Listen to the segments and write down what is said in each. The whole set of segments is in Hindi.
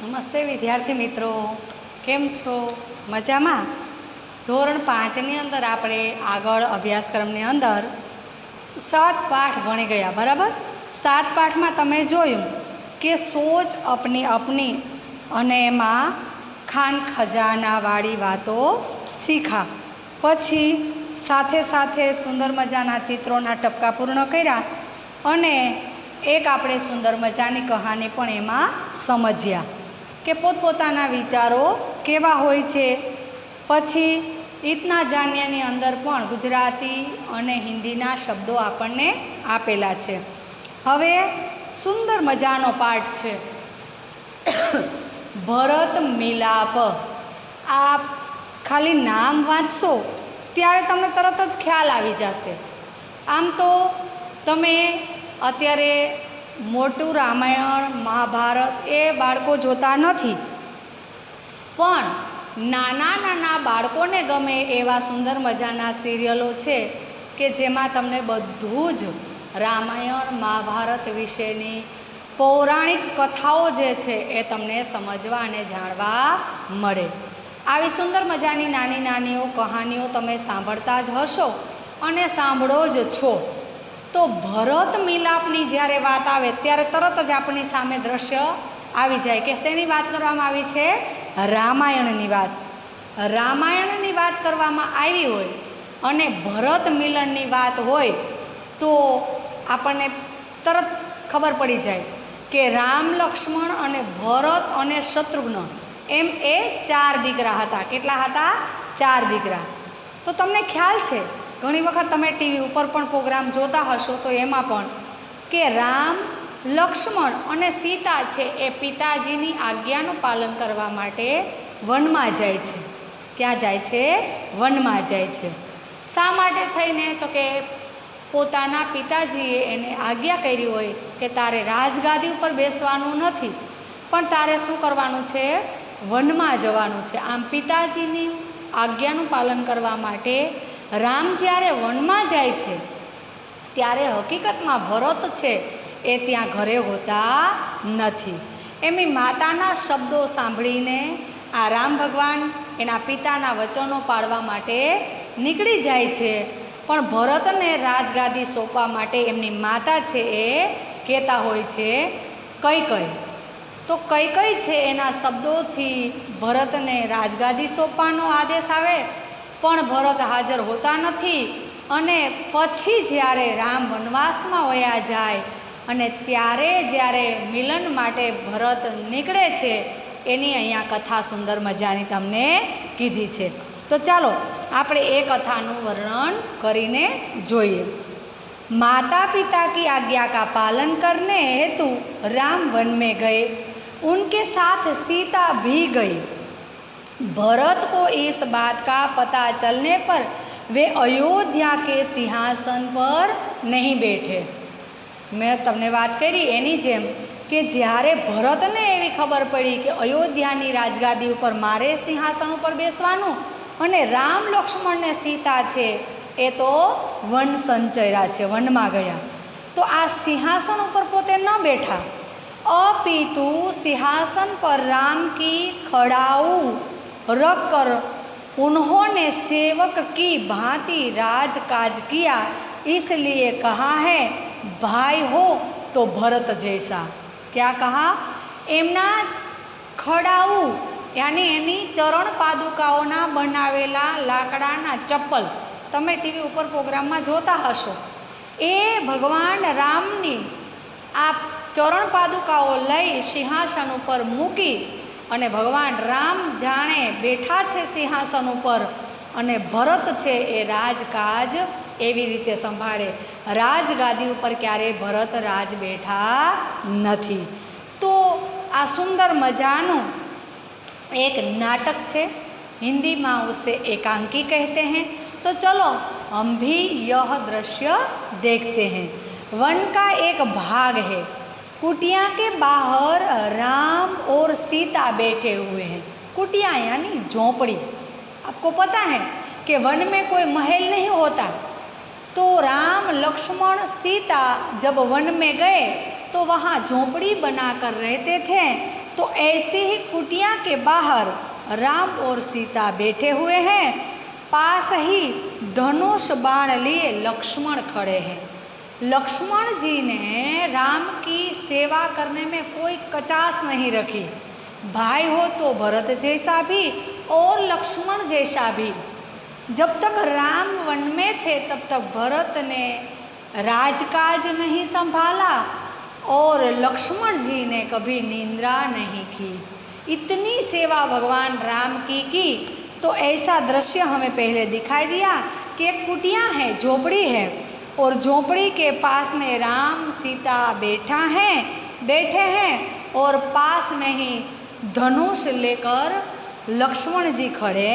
નમસ્તે વિદ્યાર્થી મિત્રો, કેમ છો? મજામાં? ધોરણ 5ની અંદર આપણે આગળ અભ્યાસક્રમની અંદર 7 પાઠ ભણી ગયા, બરાબર? 7 પાઠમાં તમે જોયું કે સોચ અપની અપની અને એમાં ખાન ખજાનાવાળી વાતો શીખા. પછી સાથે સાથે સુંદર મજાના ચિત્રોના ટપકા પૂર્ણ કર્યા અને એક આપણે સુંદર મજાની કહાની પણ એમાં સમજ્યા કે પોતપોતાના વિચારો કેવા હોય છે. પછી ઇતના જાન્યાની અંદર પણ ગુજરાતી અને હિન્દીના શબ્દો આપણને આપેલા છે. હવે સુંદર મજાનો પાઠ છે ભરત મિલાપ. આ ખાલી નામ વાંચશો ત્યારે તમને તરત જ ખ્યાલ આવી જશે. આમ તો તમે અત્યારે મોટું રામાયણ મહાભારત એ બાળકો જોતા નથી, પણ નાના નાના બાળકોને ગમે એવા સુંદર મજાના સિરિયલો છે કે જેમાં તમને બધું જ રામાયણ મહાભારત વિશેની પૌરાણિક કથાઓ જે છે એ તમને સમજવા અને જાણવા મળે. આવી સુંદર મજાની નાની નાનીઓ કહાનીઓ તમે સાંભળતા જ હશો અને સાંભળો જ છો. તો ભરત મિલાપની જ્યારે વાત આવે ત્યારે તરત જ આપણી સામે દ્રશ્ય આવી જાય કે શેની વાત કરવામાં આવી છે? રામાયણની વાત. રામાયણની વાત કરવામાં આવી હોય અને ભરત મિલનની વાત હોય તો આપણને તરત ખબર પડી જાય કે રામ, લક્ષ્મણ અને ભરત અને શત્રુઘ્ન એમ એ 4 દીકરા હતા. કેટલા હતા? 4 દીકરા. તો તમને ખ્યાલ છે, ઘણી વખત તમે ટીવી ઉપર પણ પ્રોગ્રામ જોતા હશો તો એમાં પણ કે રામ, લક્ષ્મણ અને સીતા છે એ પિતાજીની આજ્ઞાનું પાલન કરવા માટે વનમાં જાય છે. ક્યાં જાય છે? વનમાં જાય છે. શા માટે થઈને? તો કે પોતાના પિતાજીએ એને આજ્ઞા કરી હોય કે તારે રાજગાદી ઉપર બેસવાનું નથી, પણ તારે શું કરવાનું છે? વનમાં જવાનું છે. આમ પિતાજીની આજ્ઞાનું પાલન કરવા માટે રામ જ્યારે વનમાં જાય છે ત્યારે હકીકતમાં ભરત છે એ ત્યાં ઘરે હોતા નથી. એમની માતાના શબ્દો સાંભળીને આ રામ ભગવાન એના પિતાના વચનો પાળવા માટે નીકળી જાય છે, પણ ભરતને રાજગાદી સોંપવા માટે એમની માતા છે એ કહેતા હોય છે કઈ કઈ. તો કઈ કઈ છે એના શબ્દોથી ભરતને રાજગાદી સોંપવાનો આદેશ આવે, પણ ભરત હાજર હોતા નથી. અને પછી જ્યારે રામ વનવાસમાં વયા જાય અને ત્યારે જ્યારે મિલન માટે ભરત નીકળે છે એની અહીંયા કથા સુંદર મજાની તમને કીધી છે. તો ચાલો આપણે એ કથાનું વર્ણન કરીને જોઈએ. माता पिता की आज्ञा का पालन करने हेतु राम वन में गए. उनके साथ सीता भी गई. भरत को इस बात का पता चलने पर वे अयोध्या के सिंहासन पर नहीं बैठे. મેં તમને વાત કરી એની જેમ કે જ્યારે ભરતને એવી ખબર પડી કે અયોધ્યાની રાજગાદી ઉપર મારે સિંહાસન ઉપર બેસવાનું અને રામ, લક્ષ્મણ ને સીતા છે એ તો વન સંચર્યા છે, વનમાં ગયા, તો આ સિંહાસન ઉપર પોતે ન બેઠા, अपितु सिंहासन पर राम की खड़ाऊ रख कर उन्होंने सेवक की भांति राजकाज किया. इसलिए कहा है भाई हो तो भरत जैसा. क्या कहा? एमना खड़ाऊ यानी एनी चरण पादुकाओना बनावेला लाकડાના ચપ્પલ તમે ટીવી ઉપર પ્રોગ્રામમાં જોતા હશો. એ ભગવાન રામની આ ચરણ પાદુકાઓ લઈ સિંહાસન ઉપર મૂકી અને ભગવાન રામ જાણે બેઠા છે સિંહાસન ઉપર અને ભરત છે એ રાજકાજ એવી રીતે સંભાળે. રાજગાદી ઉપર ક્યારેય ભરત રાજ બેઠા નથી. તો આ સુંદર મજાનું એક નાટક છે, हिंदी में उसे एकांकी कहते हैं. तो चलो हम भी यह दृश्य देखते हैं. वन का एक भाग है. कुटिया के बाहर राम और सीता बैठे हुए हैं. कुटिया यानी झोंपड़ी. आपको पता है कि वन में कोई महल नहीं होता, तो राम, लक्ष्मण, सीता जब वन में गए तो वहाँ झोंपड़ी बनाकर रहते थे तो ऐसी ही कुटिया के बाहर राम और सीता बैठे हुए हैं। पास ही धनुष बाण लिए लक्ष्मण खड़े हैं। लक्ष्मण जी ने राम की सेवा करने में कोई कचास नहीं रखी। भाई हो तो भरत जैसा भी और लक्ष्मण जैसा भी। जब तक राम वन में थे तब तक भरत ने राजकाज नहीं संभाला और लक्ष्मण जी ने कभी निंद्रा नहीं की। इतनी सेवा भगवान राम की तो ऐसा दृश्य हमें पहले दिखाई दिया कि एक कुटिया है, झोपड़ी है, और झोपड़ी के पास में राम सीता बैठे हैं और पास में ही धनुष लेकर लक्ष्मण जी खड़े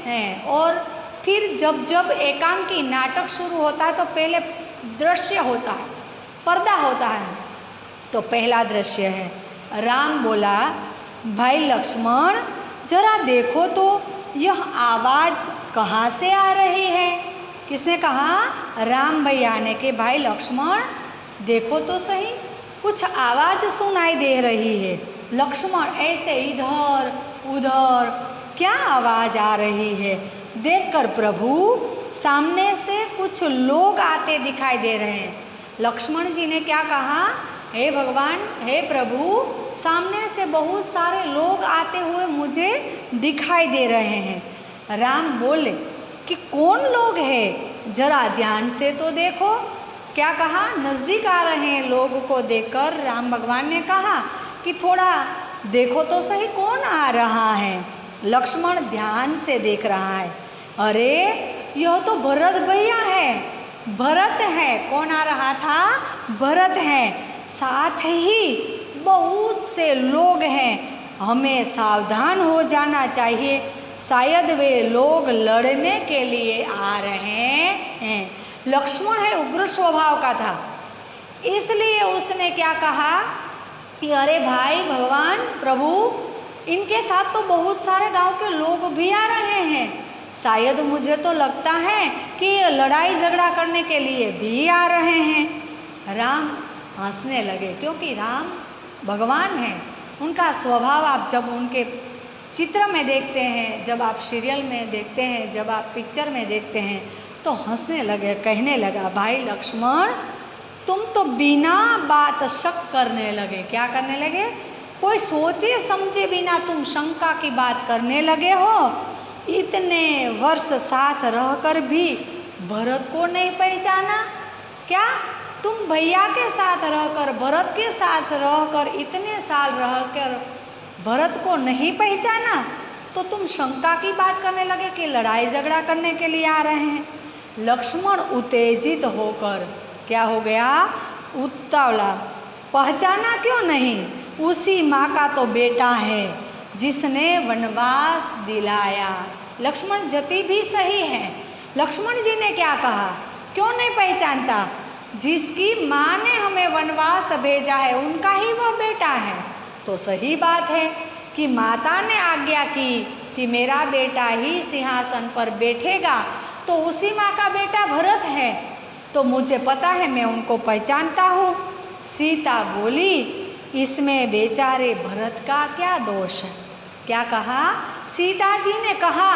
हैं। और फिर जब जब एकांकी नाटक शुरू होता है तो पहले दृश्य होता है, पर्दा होता है। तो पहला दृश्य है, राम बोला, भाई लक्ष्मण जरा देखो तो यह आवाज़ कहाँ से आ रही है। किसने कहा? राम भैया ने कि भाई लक्ष्मण देखो तो सही, कुछ आवाज़ सुनाई दे रही है। लक्ष्मण ऐसे इधर उधर क्या आवाज़ आ रही है। देखकर प्रभु सामने से कुछ लोग आते दिखाई दे रहे हैं। लक्ष्मण जी ने क्या कहा? हे भगवान, हे प्रभु, सामने से बहुत सारे लोग आते हुए मुझे दिखाई दे रहे हैं। राम बोले कि कौन लोग हैं, जरा ध्यान से तो देखो। क्या कहा? नज़दीक आ रहे हैं। लोग को देखकर राम भगवान ने कहा कि थोड़ा देखो तो सही कौन आ रहा है। लक्ष्मण ध्यान से देख रहा है। अरे यह तो भरत भैया है, भरत है। कौन आ रहा था? भरत है। साथ ही बहुत से लोग हैं, हमें सावधान हो जाना चाहिए, शायद वे लोग लड़ने के लिए आ रहे हैं। लक्ष्मण है उग्र स्वभाव का था, इसलिए उसने क्या कहा कि अरे भाई भगवान प्रभु, इनके साथ तो बहुत सारे गांव के लोग भी आ रहे हैं, शायद मुझे तो लगता है कि ये लड़ाई झगड़ा करने के लिए भी आ रहे हैं। राम हंसने लगे, क्योंकि राम भगवान हैं। उनका स्वभाव आप जब उनके चित्र में देखते हैं, जब आप सीरियल में देखते हैं, जब आप पिक्चर में देखते हैं, तो हंसने लगे। कहने लगा, भाई लक्ष्मण तुम तो बिना बात शक करने लगे। क्या करने लगे? कोई सोचे समझे बिना तुम शंका की बात करने लगे हो। इतने वर्ष साथ रहकर भी भरत को नहीं पहचाना क्या? तुम भैया के साथ रहकर, भरत के साथ रहकर, इतने साल रहकर भरत को नहीं पहचाना, तो तुम शंका की बात करने लगे कि लड़ाई झगड़ा करने के लिए आ रहे हैं। लक्ष्मण उत्तेजित होकर क्या हो गया? उतावला। पहचाना क्यों नहीं? उसी माँ का तो बेटा है जिसने वनवास दिलाया। लक्ष्मण जति भी सही है। लक्ष्मण जी ने क्या कहा? क्यों नहीं पहचानता? जिसकी माँ ने हमें वनवास भेजा है उनका ही वह बेटा है। तो सही बात है कि माता ने आज्ञा की कि मेरा बेटा ही सिंहासन पर बैठेगा, तो उसी माँ का बेटा भरत है। तो मुझे पता है, मैं उनको पहचानता हूँ। सीता बोली, इसमें बेचारे भरत का क्या दोष है? क्या कहा? सीता जी ने कहा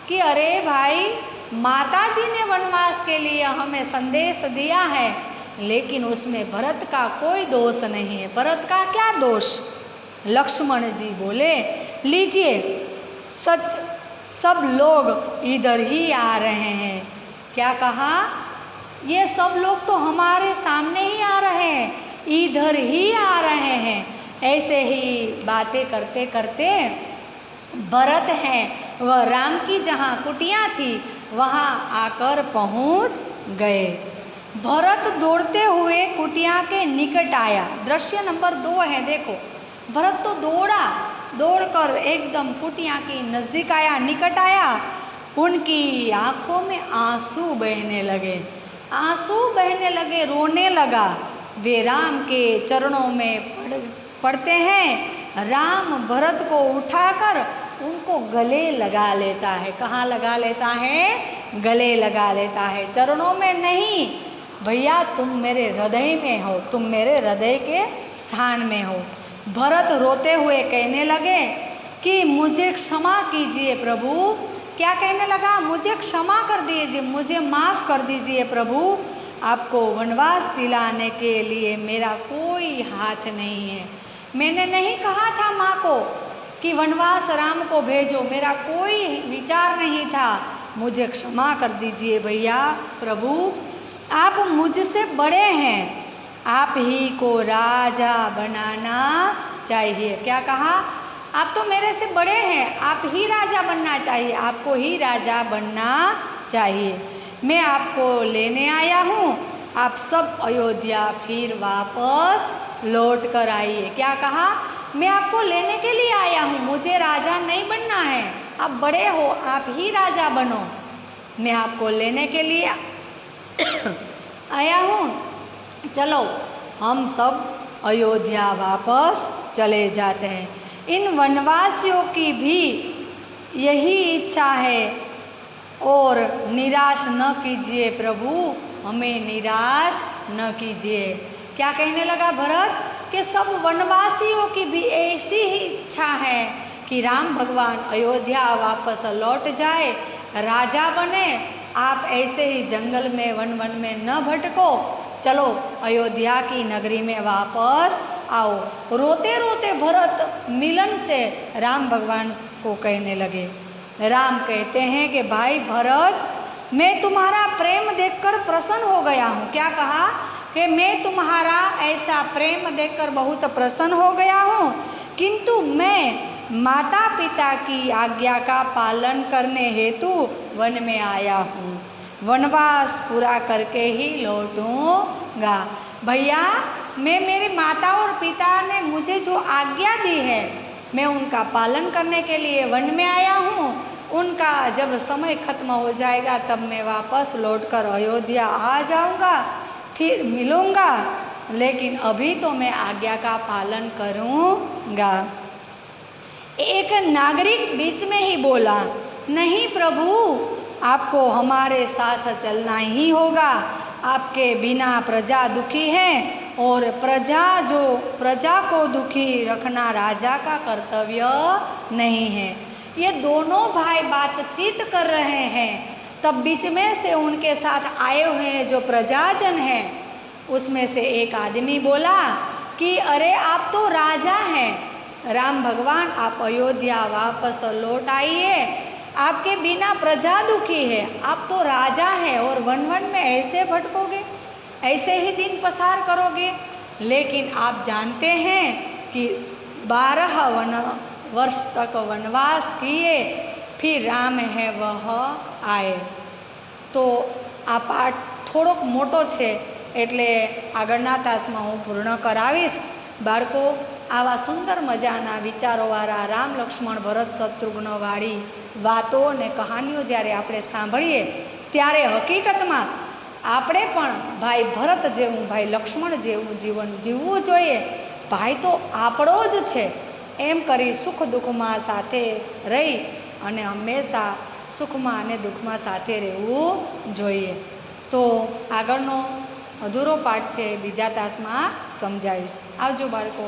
कि अरे भाई, माता जी ने वनवास के लिए हमें संदेश दिया है, लेकिन उसमें भरत का कोई दोष नहीं है। भरत का क्या दोष? लक्ष्मण जी बोले, लीजिए, सच सब लोग इधर ही आ रहे हैं। क्या कहा? ये सब लोग तो हमारे सामने ही आ रहे हैं, इधर ही आ रहे हैं। ऐसे ही बातें करते करते भरत हैं वह राम की जहाँ कुटिया थी वहाँ आकर पहुँच गए। भरत दौड़ते हुए कुटिया के निकट आया। दृश्य नंबर 2 है, देखो। भरत तो दौड़कर एकदम कुटिया की नज़दीक आया, निकट आया। उनकी आँखों में आंसू बहने लगे, रोने लगा। वे राम के चरणों में पड़ते हैं। राम भरत को उठाकर उनको गले लगा लेता है। कहाँ लगा लेता है? गले लगा लेता है, चरणों में नहीं। भैया तुम मेरे हृदय में हो, तुम मेरे हृदय के स्थान में हो। भरत रोते हुए कहने लगे कि मुझे क्षमा कीजिए प्रभु। क्या कहने लगा? मुझे क्षमा कर दीजिए, मुझे माफ़ कर दीजिए प्रभु। आपको वनवास दिलाने के लिए मेरा कोई हाथ नहीं है। मैंने नहीं कहा था माँ को कि वनवास राम को भेजो, मेरा कोई विचार नहीं था। मुझे क्षमा कर दीजिए भैया प्रभु, आप मुझसे बड़े हैं, आप ही को राजा बनाना चाहिए। क्या कहा? आप तो मेरे से बड़े हैं, आप ही राजा बनना चाहिए, आपको ही राजा बनना चाहिए। मैं आपको लेने आया हूँ, आप सब अयोध्या फिर वापस लौट कर आइए। क्या कहा? मैं आपको लेने के लिए आया हूँ, मुझे राजा नहीं बनना है, आप बड़े हो, आप ही राजा बनो। मैं आपको लेने के लिए आया हूँ, चलो हम सब अयोध्या वापस चले जाते हैं। इन वनवासियों की भी यही इच्छा है और निराश न कीजिए प्रभु, हमें निराश न कीजिए। क्या कहने लगा भरत? कि सब वनवासियों की भी ऐसी ही इच्छा है कि राम भगवान अयोध्या वापस लौट जाए, राजा बने। आप ऐसे ही जंगल में वन में न भटको, चलो अयोध्या की नगरी में वापस आओ। रोते रोते भरत मिलन से राम भगवान को कहने लगे। राम कहते हैं कि भाई भरत, मैं तुम्हारा प्रेम देखकर प्रसन्न हो गया हूँ। क्या कहा? कि मैं तुम्हारा ऐसा प्रेम देखकर बहुत प्रसन्न हो गया हूँ, किंतु मैं माता पिता की आज्ञा का पालन करने हेतु वन में आया हूँ, वनवास पूरा करके ही लौटूंगा। भैया, मैं मेरे माता और पिता ने मुझे जो आज्ञा दी है, मैं उनका पालन करने के लिए वन में आया हूँ। उनका जब समय खत्म हो जाएगा तब मैं वापस लौटकर अयोध्या आ जाऊँगा, फिर मिलूँगा, लेकिन अभी तो मैं आज्ञा का पालन करूँगा। एक नागरिक बीच में ही बोला, नहीं प्रभु, आपको हमारे साथ चलना ही होगा, आपके बिना प्रजा दुखी है और प्रजा को दुखी रखना राजा का कर्तव्य नहीं है। ये दोनों भाई बातचीत कर रहे हैं, तब बीच में से उनके साथ आए हुए जो प्रजाजन हैं, उसमें से एक आदमी बोला कि अरे आप तो राजा हैं, राम भगवान आप अयोध्या वापस लौट आइए, आपके बिना प्रजा दुखी है, आप तो राजा हैं और वन में ऐसे भटकोगे, ऐसे ही दिन पसार करोगे। लेकिन आप जानते हैं कि 12 वर्ष तक वनवास किए, फिर राम है वह आए। तो આ પાઠ થોડોક મોટો છે એટલે આગળના તાસમાં હું પૂર્ણ કરાવીશ। બાળકો, આવા સુંદર મજાના વિચારોવાળા રામ લક્ષ્મણ ભરત શત્રુઘ્નવાળી વાતો અને કહાનીઓ જ્યારે આપણે સાંભળીએ ત્યારે હકીકતમાં આપણે પણ ભાઈ ભરત જેવું, ભાઈ લક્ષ્મણ જેવું જીવન જીવવું જોઈએ। ભાઈ તો આપણો જ છે એમ કરી સુખ દુઃખમાં સાથે રહી અને હંમેશા સુખમાં અને દુઃખમાં સાથે રહેવું જોઈએ। તો આગળનો અધૂરો પાઠ છે બીજા તાસમાં સમજાવીશ। આવજો બાળકો।